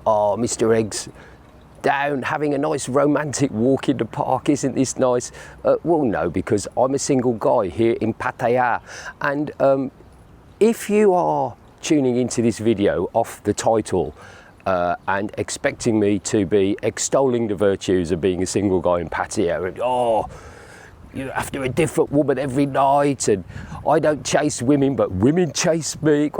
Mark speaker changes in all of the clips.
Speaker 1: oh, Mr. Egg's down having a nice romantic walk in the park, isn't this nice? Well, no, because I'm a single guy here in Pattaya, and if you are tuning into this video off the title and expecting me to be extolling the virtues of being a single guy in Pattaya, and oh, you're after a different woman every night, and I don't chase women but women chase me,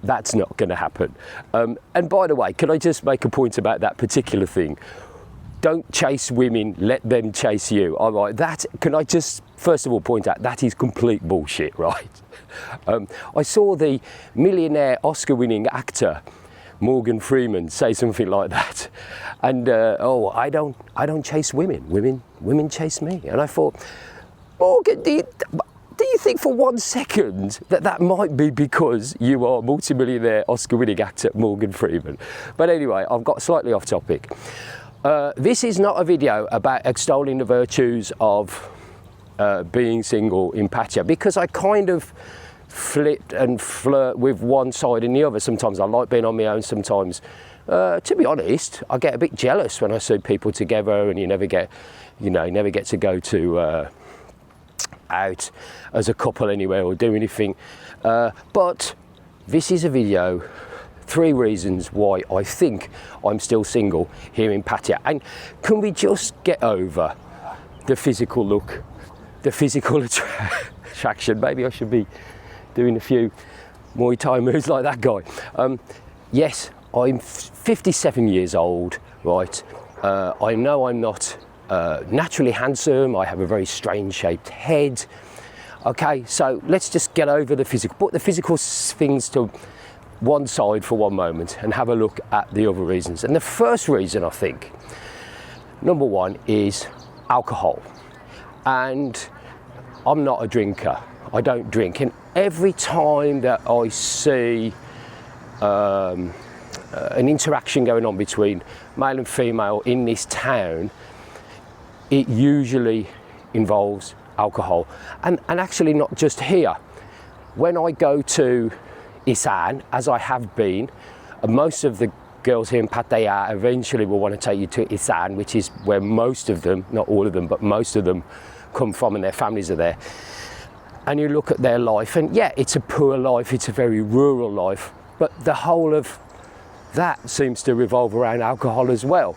Speaker 1: that's not going to happen. And by the way, can I just make a point about that particular thing? Don't chase women, let them chase you. All right, that, can I just first of all point out, that is complete bullshit, right? I saw the millionaire Oscar-winning actor Morgan Freeman say something like that, and oh, I don't chase women. Women chase me. And I thought, Morgan, do you think for 1 second that might be because you are multimillionaire Oscar-winning actor Morgan Freeman? But anyway, I've got slightly off topic. This is not a video about extolling the virtues of being single in Pattaya, because I kind of flipped and flirt with one side and the other. Sometimes I like being on my own, sometimes, to be honest, I get a bit jealous when I see people together and you never get to go to out as a couple anywhere or do anything. But this is a video, 3 reasons why I think I'm still single here in Pattaya. And can we just get over the physical look, the physical attraction? Maybe I should be doing a few Muay Thai moves like that guy. Yes, I'm 57 years old, right? I know I'm not naturally handsome. I have a very strange shaped head. Okay, so let's just get over the physical, put the physical things to one side for one moment and have a look at the other reasons. And the first reason, I think, number 1, is alcohol. And I'm not a drinker. I don't drink, and every time that I see an interaction going on between male and female in this town, it usually involves alcohol. And actually not just here. When I go to Isan, as I have been, most of the girls here in Pattaya eventually will want to take you to Isan, which is where most of them, not all of them, but most of them come from and their families are there. And you look at their life, and yeah, it's a poor life, it's a very rural life, but the whole of that seems to revolve around alcohol as well.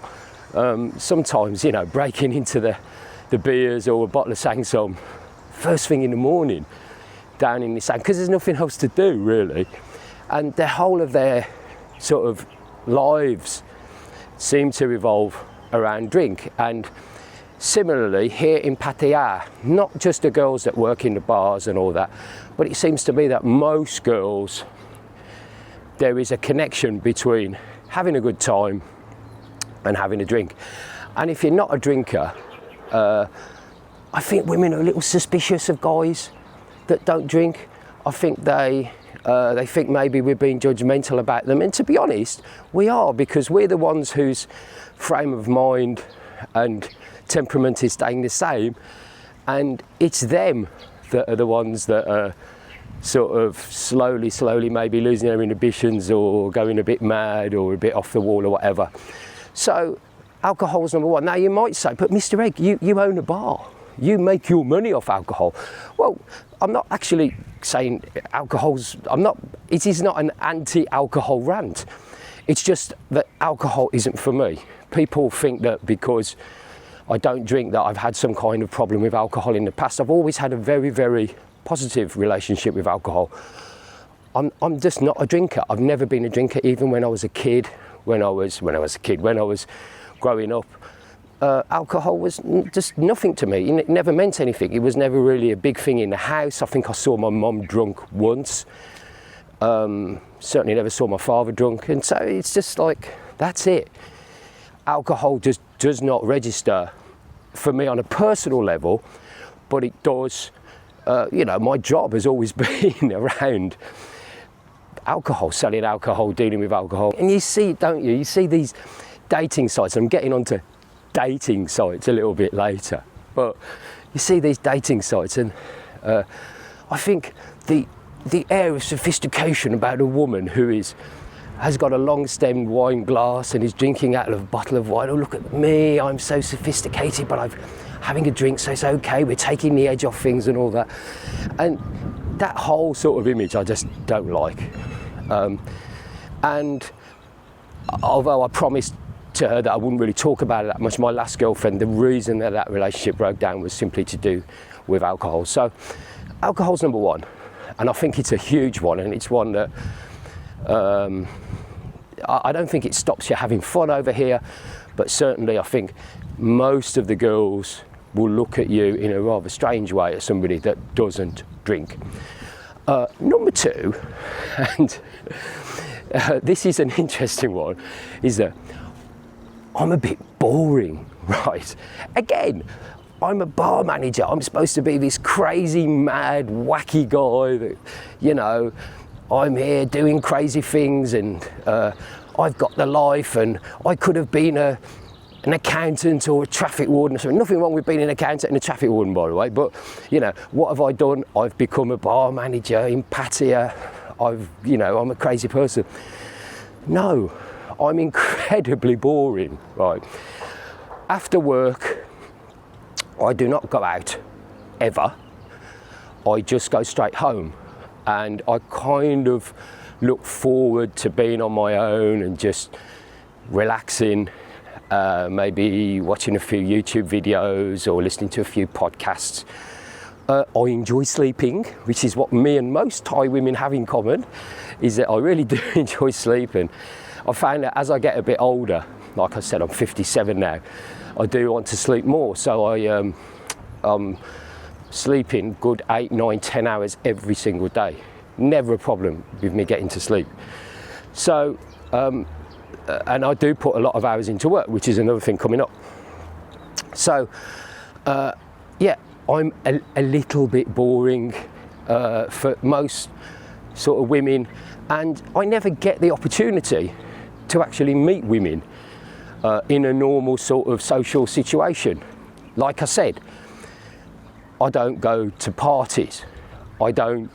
Speaker 1: Sometimes, you know, breaking into the beers or a bottle of Sangsom first thing in the morning down in the sand, because there's nothing else to do really. And the whole of their sort of lives seem to revolve around drink. And similarly, here in Pattaya, not just the girls that work in the bars and all that, but it seems to be that most girls, there is a connection between having a good time and having a drink. And if you're not a drinker, I think women are a little suspicious of guys that don't drink. I think they think maybe we're being judgmental about them. And to be honest, we are, because we're the ones whose frame of mind and temperament is staying the same, and it's them that are the ones that are sort of slowly maybe losing their inhibitions or going a bit mad or a bit off the wall or whatever. So alcohol's number 1. Now you might say, but Mr. Egg, you own a bar, you make your money off alcohol. Well, I'm not actually saying it is not an anti-alcohol rant. It's just that alcohol isn't for me. People think that because I don't drink that I've had some kind of problem with alcohol in the past. I've always had a very, very positive relationship with alcohol. I'm just not a drinker. I've never been a drinker, even when I was a kid. When I was growing up, alcohol was just nothing to me. It never meant anything. It was never really a big thing in the house. I think I saw my mum drunk once. Certainly never saw my father drunk. And so it's just like, that's it. Alcohol just does not register for me on a personal level, but it does, you know, my job has always been around alcohol, selling alcohol, dealing with alcohol. And you see, don't you? You see these dating sites. I'm getting onto dating sites a little bit later, but you see these dating sites, and I think the air of sophistication about a woman who is has got a long-stemmed wine glass and is drinking out of a bottle of wine. Oh, look at me, I'm so sophisticated, but I'm having a drink, so it's okay, we're taking the edge off things and all that. And that whole sort of image I just don't like. And although I promised to her that I wouldn't really talk about it that much, my last girlfriend, the reason that relationship broke down was simply to do with alcohol. So alcohol's number one, and I think it's a huge one, and it's one that I don't think it stops you having fun over here, but certainly I think most of the girls will look at you in a rather strange way as somebody that doesn't drink. Number two, and this is an interesting one, is that I'm a bit boring, right? Again, I'm a bar manager. I'm supposed to be this crazy, mad, wacky guy that, you know, I'm here doing crazy things, and I've got the life, and I could have been an accountant or a traffic warden or something. Nothing wrong with being an accountant and a traffic warden, by the way, but, you know, what have I done? I've become a bar manager in Pattaya. I'm a crazy person. No, I'm incredibly boring, right? After work, I do not go out, ever. I just go straight home. And I kind of look forward to being on my own and just relaxing, maybe watching a few YouTube videos or listening to a few podcasts. I enjoy sleeping, which is what me and most Thai women have in common, is that I really do enjoy sleeping. I found that as I get a bit older, like I said, I'm 57 now, I do want to sleep more. So I'm sleeping good 8, 9, 10 hours every single day. Never a problem with me getting to sleep. So, and I do put a lot of hours into work, which is another thing coming up. So, yeah, I'm a little bit boring for most sort of women, and I never get the opportunity to actually meet women in a normal sort of social situation. Like I said, I don't go to parties. I don't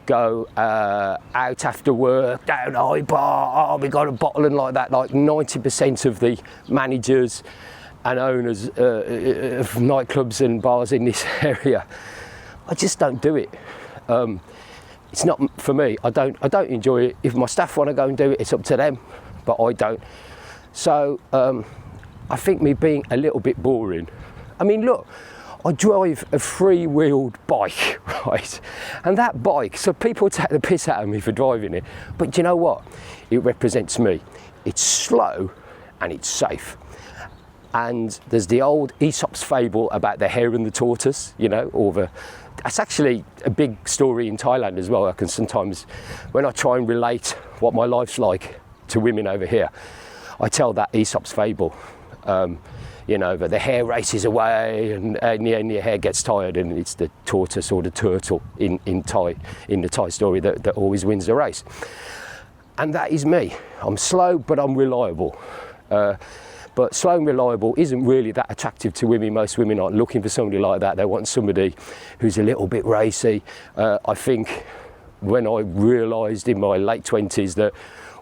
Speaker 1: go out after work, down high bar, we got a bottle and like that. Like 90% of the managers and owners of nightclubs and bars in this area, I just don't do it. It's not for me. I don't enjoy it. If my staff want to go and do it, it's up to them, but I don't. So I think me being a little bit boring. I mean, look, I drive a three-wheeled bike, right? And that bike, so people take the piss out of me for driving it, but do you know what? It represents me. It's slow and it's safe. And there's the old Aesop's fable about the hare and the tortoise, you know, that's actually a big story in Thailand as well. I can sometimes, when I try and relate what my life's like to women over here, I tell that Aesop's fable. You know, but the hare races away, and in the end the hare gets tired, and it's the tortoise or the turtle in the Thai story that always wins the race. And that is me. I'm slow, but I'm reliable. But slow and reliable isn't really that attractive to women. Most women aren't looking for somebody like that. They want somebody who's a little bit racy. I think when I realised in my late 20s that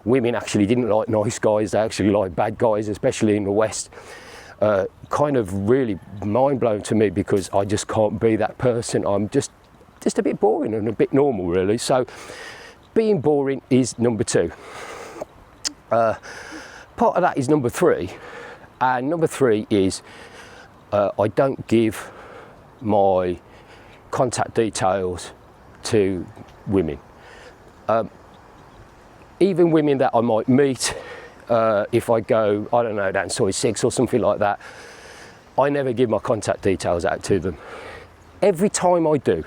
Speaker 1: women actually didn't like nice guys, they actually like bad guys, especially in the West, kind of really mind-blowing to me, because I just can't be that person. I'm just a bit boring and a bit normal, really. So being boring is number two. Part of that is number three, and number three is I don't give my contact details to women. Even women that I might meet, if I go, I don't know, down Soy 6 or something like that, I never give my contact details out to them. Every time I do.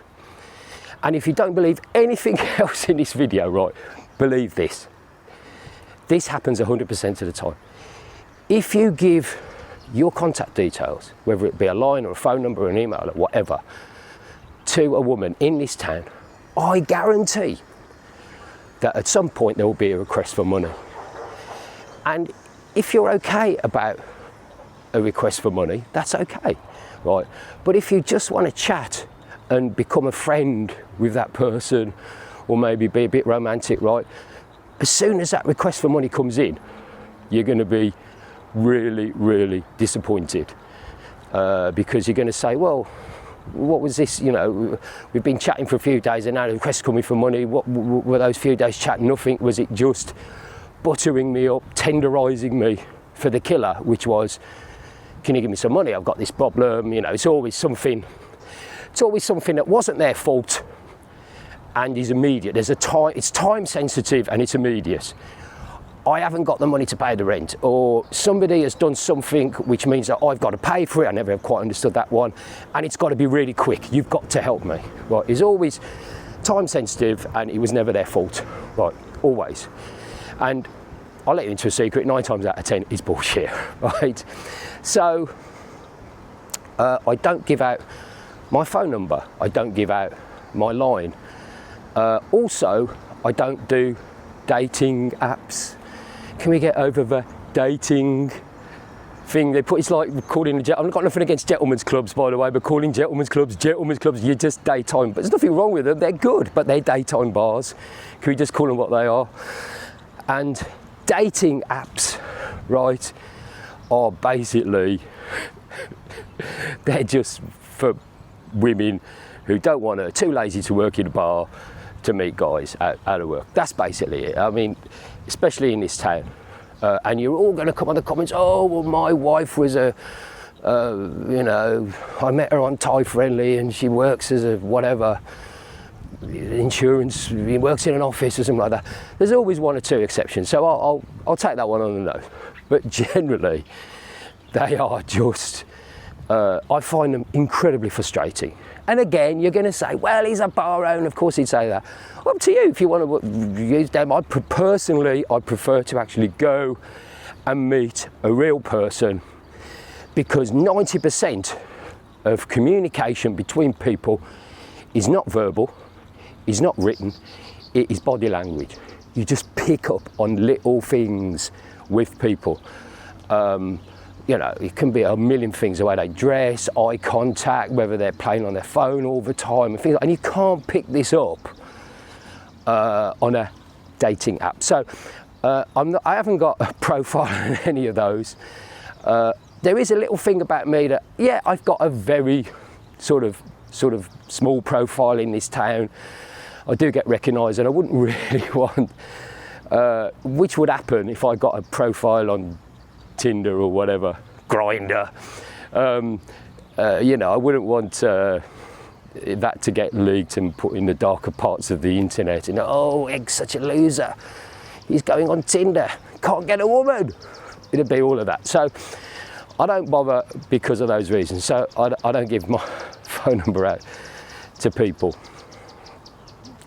Speaker 1: And if you don't believe anything else in this video, right, believe this. This happens 100% of the time. If you give your contact details, whether it be a line or a phone number or an email or whatever, to a woman in this town, I guarantee that at some point there will be a request for money. And if you're okay about a request for money, that's okay, right? But if you just want to chat and become a friend with that person, or maybe be a bit romantic, right? as soon as that request for money comes in, you're going to be really, really disappointed, because you're going to say, well, what was this? You know, we've been chatting for a few days and now the request's coming for money. What were those few days chatting? Nothing. Was it just buttering me up, tenderising me for the killer, which was, can you give me some money? I've got this problem. You know, it's always something that wasn't their fault and is immediate. It's time sensitive and it's immediate. I haven't got the money to pay the rent, or somebody has done something which means that I've got to pay for it. I never have quite understood that one, and it's got to be really quick. You've got to help me. Right? It's always time sensitive, and it was never their fault. Right? Always. And I'll let you into a secret. 9 times out of 10 is bullshit. Right? So I don't give out my phone number. I don't give out my line. Also, I don't do dating apps. Can we get over the dating thing they put? It's like calling I've got nothing against gentlemen's clubs, by the way, but calling gentlemen's clubs, you're just daytime. But there's nothing wrong with them. They're good, but they're daytime bars. Can we just call them what they are? And dating apps, right, are basically they're just for women who don't want to, too lazy to work in a bar to meet guys out of work. That's basically it. I mean, especially in this town. And you're all going to come on the comments, oh, well, my wife was you know, I met her on Thai Friendly and she works as a whatever, insurance, he works in an office or something like that. There's always 1 or 2 exceptions, so I'll take that one on the nose. But generally, they are just, I find them incredibly frustrating. And again, you're going to say, well, he's a bar owner, of course he'd say that. Up to you if you want to use them. Personally, I prefer to actually go and meet a real person, because 90% of communication between people is not verbal, is not written, it is body language. You just pick up on little things with people. You know, it can be a million things, the way they dress, eye contact, whether they're playing on their phone all the time, and things, and you can't pick this up on a dating app. So I haven't got a profile on any of those. There is a little thing about me that, yeah, I've got a very sort of small profile in this town. I do get recognised, and I wouldn't really want, which would happen if I got a profile on Tinder or whatever, Grindr. You know, I wouldn't want that to get leaked and put in the darker parts of the internet. And oh, Egg's such a loser. He's going on Tinder, can't get a woman. It'd be all of that. So I don't bother because of those reasons. So I don't give my phone number out to people,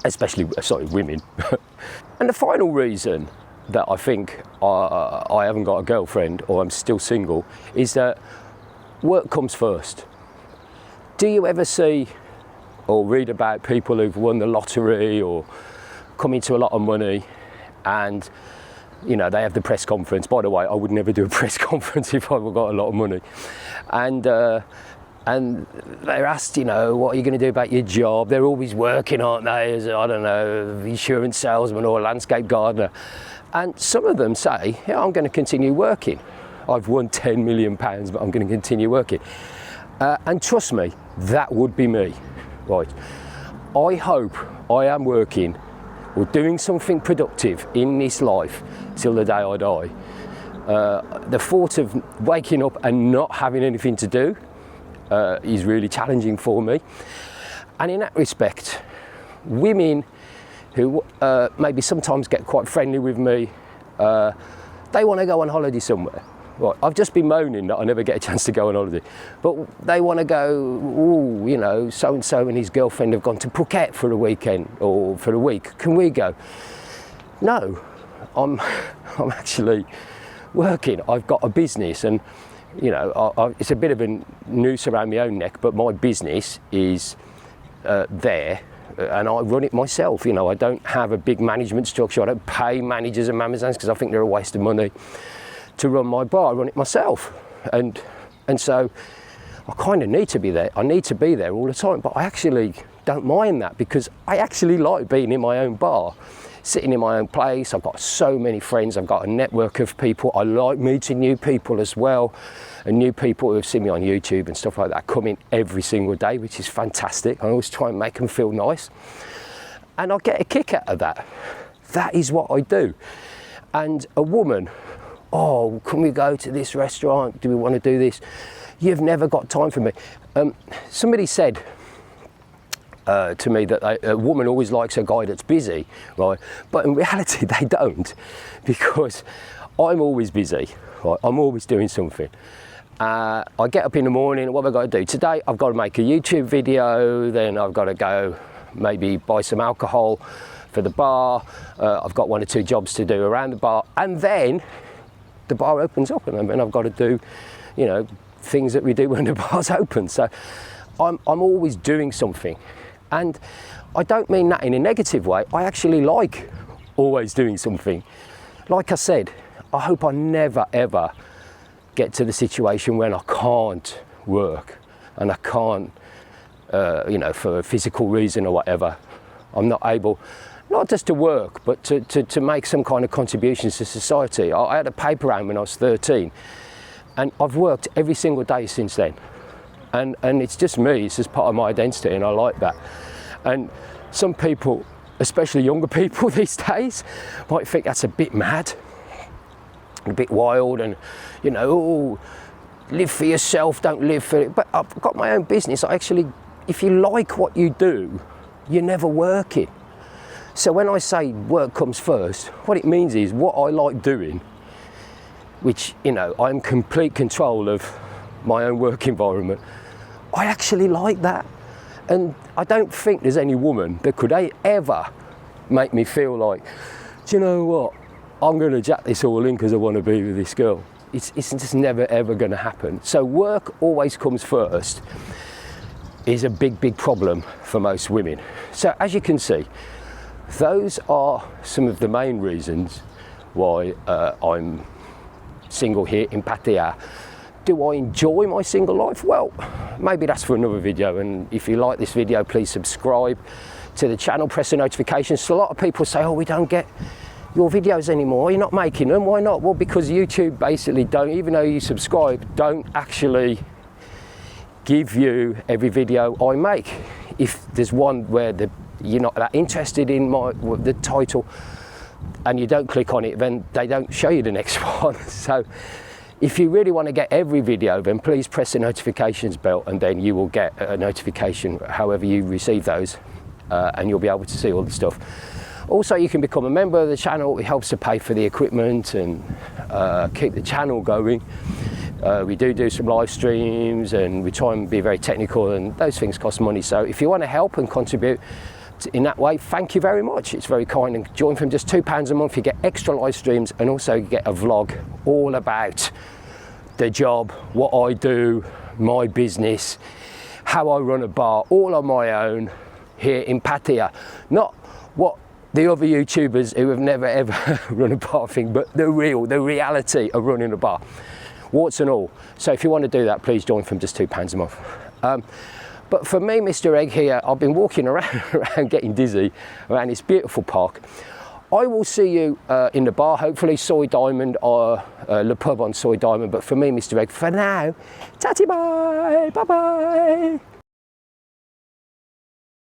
Speaker 1: especially, women. And the final reason that I think I haven't got a girlfriend, or I'm still single, is that work comes first. Do you ever see or read about people who've won the lottery or come into a lot of money, and you know, they have the press conference? By the way, I would never do a press conference if I've got a lot of money. And they're asked, you know, what are you going to do about your job? They're always working, aren't they, as, I don't know, insurance salesman or a landscape gardener. And some of them say, yeah, I'm going to continue working. I've won £10 million, but I'm going to continue working. And trust me, that would be me. Right. I hope I am working or doing something productive in this life till the day I die. The thought of waking up and not having anything to do is really challenging for me. And in that respect, women who maybe sometimes get quite friendly with me, they want to go on holiday somewhere. Right, I've just been moaning that I never get a chance to go on holiday, but they want to go, ooh, you know, so-and-so and his girlfriend have gone to Phuket for a weekend or for a week. Can we go? No, I'm actually working. I've got a business, and you know, it's a bit of a noose around my own neck, but my business is there, and I run it myself. You know, I don't have a big management structure. I don't pay managers and managers because I think they're a waste of money to run my bar. I run it myself, and so I kind of need to be there. I need to be there all the time, but I actually don't mind that because I actually like being in my own bar. sitting in my own place. I've got so many friends. I've got a network of people. I like meeting new people as well, and new people who have seen me on YouTube and stuff like that come in every single day, which is fantastic. I always try and make them feel nice, and I get a kick out of that. That is what I do. And a woman, oh, can we go to this restaurant? Do we want to do this? You've never got time for me. Somebody said to me that a woman always likes a guy that's busy, right? But in reality, they don't, because I'm always busy, right? I'm always doing something. I get up in the morning, what have I got to do? Today, I've got to make a YouTube video, then I've got to go maybe buy some alcohol for the bar. I've got 1 or 2 jobs to do around the bar, and then the bar opens up, and then I've got to do, you know, things that we do when the bar's open. So I'm always doing something, and I don't mean that in a negative way. I actually like always doing something. Like I said, I hope I never ever get to the situation when I can't work and I can't, you know, for a physical reason or whatever, I'm not able, not just to work, but to make some kind of contributions to society. I had a paper round when I was 13, and I've worked every single day since then. And it's just me, it's just part of my identity, and I like that. And some people, especially younger people these days, might think that's a bit mad, a bit wild, and, you know, oh, live for yourself, don't live for it. But I've got my own business. I actually, if you like what you do, you're never working. So when I say work comes first, what it means is what I like doing, which, you know, I'm in complete control of my own work environment. I actually like that. And I don't think there's any woman that could ever make me feel like, do you know what, I'm going to jack this all in because I want to be with this girl. It's just never ever going to happen. So work always comes first is a big problem for most women. So as you can see, those are some of the main reasons why I'm single here in Pattaya. Do I enjoy my single life? Well, maybe that's for another video, and if you like this video, please subscribe to the channel, press the notifications. So a lot of people say, oh, we don't get your videos anymore, you're not making them. Why not? Well, because YouTube basically don't, even though you subscribe, don't actually give you every video I make. If there's one where you're not that interested in the title and you don't click on it, then they don't show you the next one. So if you really want to get every video, then please press the notifications bell, and then you will get a notification however you receive those, and you'll be able to see all the stuff. Also, you can become a member of the channel. It helps to pay for the equipment and keep the channel going. We do some live streams, and we try and be very technical, and those things cost money. So if you want to help and contribute in that way, thank you very much. It's very kind. And join from just £2 a month. You get extra live streams, and also you get a vlog all about the job, what I do, my business, how I run a bar, all on my own here in Pattaya. Not what the other YouTubers who have never ever run a bar thing, but the reality of running a bar, warts and all. So if you want to do that, please join from just £2 a month. But for me, Mr. Egg here, I've been walking around getting dizzy around this beautiful park. I will see you in the bar, hopefully Soy Diamond or Le Pub on Soy Diamond. But for me, Mr. Egg, for now, tatty bye, bye bye.